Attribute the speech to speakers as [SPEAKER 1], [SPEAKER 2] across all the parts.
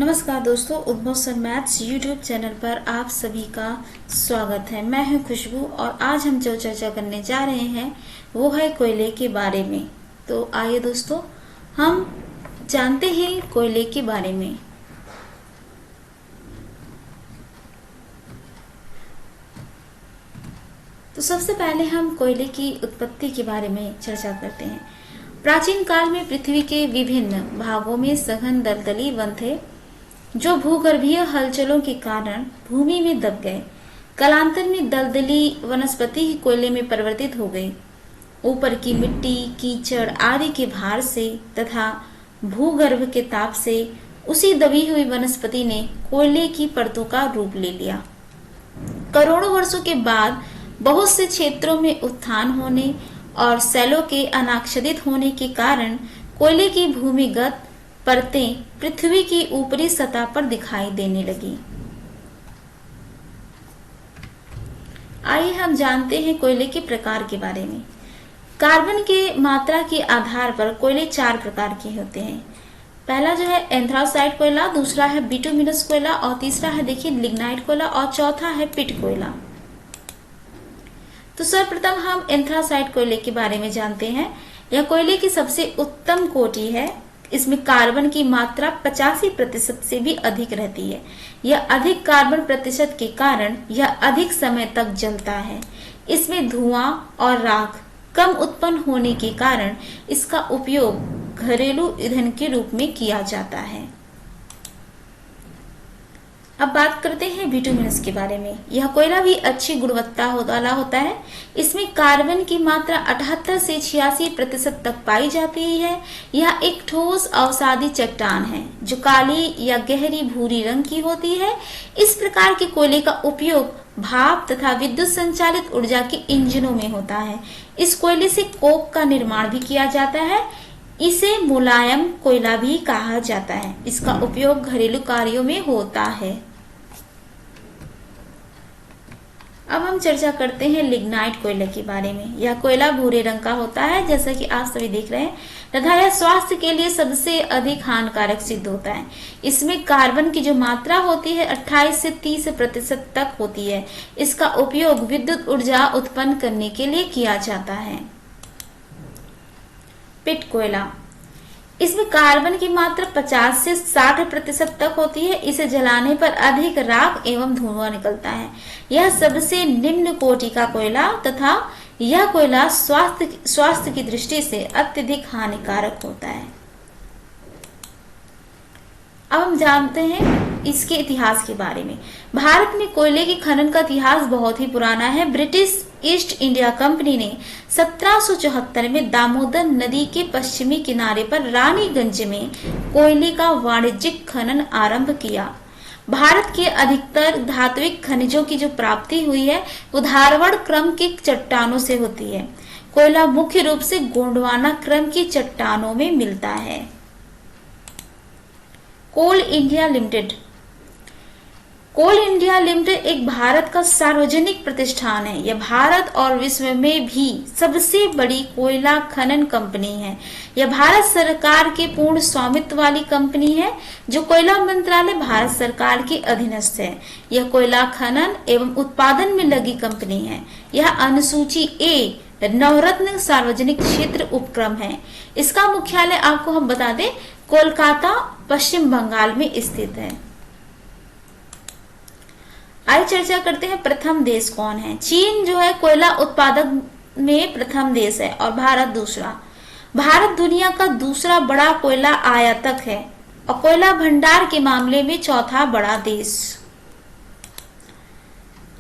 [SPEAKER 1] नमस्कार दोस्तों, उद्भव सर मैथ्स यूट्यूब चैनल पर आप सभी का स्वागत है। मैं हूं खुशबू और आज हम जो चर्चा करने जा रहे हैं वो है कोयले के बारे में। तो आइए दोस्तों, हम जानते हैं कोयले के बारे में। तो सबसे पहले हम कोयले की उत्पत्ति के बारे में चर्चा करते हैं। प्राचीन काल में पृथ्वी के विभिन्न भागों में सघन दलदली वन थे जो भूगर्भीय हलचलों के कारण भूमि में दब गए। कालांतर में दलदली वनस्पति ही कोयले में परिवर्तित हो गई। ऊपर की मिट्टी, कीचड़ आदि के भार से तथा भूगर्भ के ताप से उसी दबी हुई वनस्पति ने कोयले की परतों का रूप ले लिया। करोड़ों वर्षों के बाद बहुत से क्षेत्रों में उत्थान होने और सैलों के अनाच्छादित होने के कारण कोयले की भूमिगत परतें पृथ्वी की ऊपरी सतह पर दिखाई देने लगी। आइए हम जानते हैं कोयले के प्रकार के बारे में। कार्बन के मात्रा के आधार पर कोयले 4 प्रकार के होते हैं। पहला जो है एंथ्रासाइट कोयला, दूसरा है बिटुमिनस कोयला और तीसरा है देखिए लिग्नाइट कोयला और चौथा है पिट कोयला। तो सर्वप्रथम हम एंथ्रासाइट कोयले के बारे में जानते हैं। यह कोयले की सबसे उत्तम कोटि है। इसमें कार्बन की मात्रा 85% से भी अधिक रहती है। यह अधिक कार्बन प्रतिशत के कारण यह अधिक समय तक जलता है। इसमें धुआं और राख कम उत्पन्न होने के कारण इसका उपयोग घरेलू ईंधन के रूप में किया जाता है। अब बात करते हैं बिटुमिनस के बारे में। यह कोयला भी अच्छी गुणवत्ता वाला होता है। इसमें कार्बन की मात्रा 78 से 86% तक पाई जाती है। यह एक ठोस अवसादी चट्टान है जो काली या गहरी भूरी रंग की होती है। इस प्रकार के कोयले का उपयोग भाप तथा विद्युत संचालित ऊर्जा के इंजनों में होता है। इस कोयले से कोक का निर्माण भी किया जाता है। इसे मुलायम कोयला भी कहा जाता है। इसका उपयोग घरेलू कार्यों में होता है। अब हम चर्चा करते हैं लिग्नाइट कोयले के बारे में। यह कोयला भूरे रंग का होता है जैसा कि आप सभी देख रहे हैं तथा यह स्वास्थ्य के लिए सबसे अधिक हानिकारक सिद्ध होता है। इसमें कार्बन की जो मात्रा होती है 28 से 30% तक होती है। इसका उपयोग विद्युत ऊर्जा उत्पन्न करने के लिए किया जाता है। पिट कोयला, इसमें कार्बन की मात्रा 50 से 60% तक होती है। इसे जलाने पर अधिक राख एवं धुआं निकलता है। यह सबसे निम्न कोटि का कोयला तथा यह कोयला स्वास्थ्य की दृष्टि से अत्यधिक हानिकारक होता है। अब हम जानते हैं इसके इतिहास के बारे में। भारत में कोयले के खनन का इतिहास बहुत ही पुराना है। ब्रिटिश ईस्ट इंडिया कंपनी ने 1774 में दामोदर नदी के पश्चिमी किनारे पर रानीगंज में कोयले का वाणिज्यिक खनन आरंभ किया। भारत के अधिकतर धात्विक खनिजों की जो प्राप्ति हुई है वो धारवाड़ क्रम की चट्टानों से होती है। कोयला मुख्य रूप से गोंडवाना क्रम की चट्टानों में मिलता है। कोल इंडिया लिमिटेड, कोल इंडिया लिमिटेड एक भारत का सार्वजनिक प्रतिष्ठान है। यह भारत और विश्व में भी सबसे बड़ी कोयला खनन कंपनी है। यह भारत सरकार के पूर्ण स्वामित्व वाली कंपनी है जो कोयला मंत्रालय भारत सरकार के अधीनस्थ है। यह कोयला खनन एवं उत्पादन में लगी कंपनी है। यह अनुसूची ए नवरत्न सार्वजनिक क्षेत्र उपक्रम है। इसका मुख्यालय आपको हम बता दें कोलकाता पश्चिम बंगाल में स्थित है। आइए चर्चा करते हैं प्रथम देश कौन है। चीन जो है कोयला उत्पादक में प्रथम देश है और भारत दूसरा। भारत दुनिया का दूसरा बड़ा कोयला आयातक है और कोयला भंडार के मामले में चौथा बड़ा देश।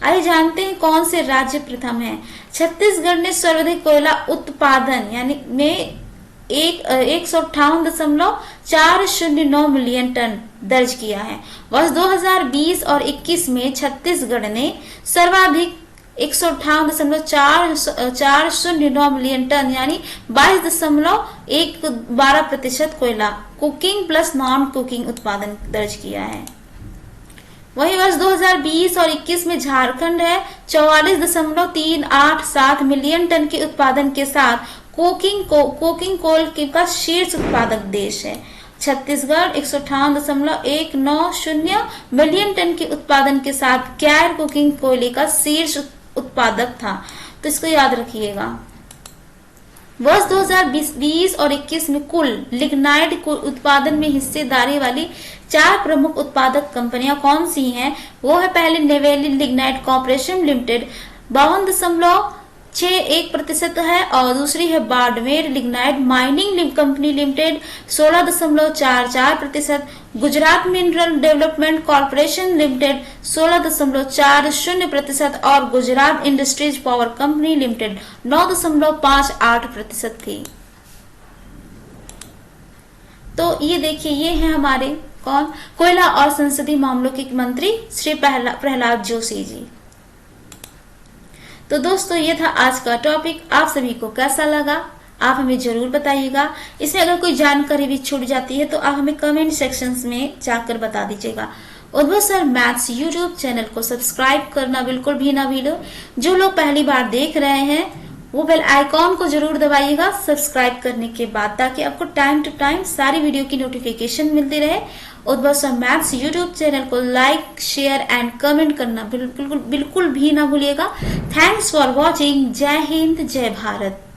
[SPEAKER 1] आइए जानते हैं कौन से राज्य प्रथम है। छत्तीसगढ़ ने सर्वाधिक कोयला उत्पादन यानी में 158.409 मिलियन टन दर्ज किया है। वर्ष 2020 और 21 में छत्तीसगढ़ ने सर्वाधिक 158.409 मिलियन टन यानी 22.12% कोयला कुकिंग प्लस नॉन कुकिंग उत्पादन दर्ज किया है। वहीं वर्ष 2020 और 21 में झारखंड है 44.387 मिलियन टन के उत्पादन के साथ कोकिंग कोल का शीर्ष उत्पादक देश है। छत्तीसगढ़ 158.190 मिलियन टन के उत्पादन के साथ गैर कुकिंग कोयले का शीर्ष उत्पादक था। तो इसको याद रखिएगा। वर्ष 2020 और 21 में कुल लिग्नाइट उत्पादन में हिस्सेदारी वाली 4 प्रमुख उत्पादक कंपनियां कौन सी हैं? वो है पहले नेवेली लिग्नाइट कॉर्पोरेशन लिमिटेड 52.61% है, और दूसरी है Barmer lignite mining company limited 16.44%, Gujarat mineral development corporation limited 16.40% और Gujarat industries power company limited 9.58% थी। तो ये देखिए, ये है हमारे कौन, कोयला और संसदीय मामलों के मंत्री श्री प्रहलाद जोशी जी। तो दोस्तों, ये था आज का टॉपिक। आप सभी को कैसा लगा आप हमें जरूर बताइएगा। इसमें अगर कोई जानकारी भी छूट जाती है तो आप हमें कमेंट सेक्शंस में जाकर बता दीजिएगा। उद्भव सर मैथ्स यूट्यूब चैनल को सब्सक्राइब करना बिल्कुल भी ना भूलो। जो लोग पहली बार देख रहे हैं वो बेल आइकॉन को जरूर दबाइएगा सब्सक्राइब करने के बाद, ताकि आपको टाइम टू टाइम सारी वीडियो की नोटिफिकेशन मिलती रहे। उद्भव सर मैथ्स यूट्यूब चैनल को लाइक शेयर एंड कमेंट करना बिल्कुल भी ना भूलिएगा। Thanks for watching. जय हिंद, जय भारत।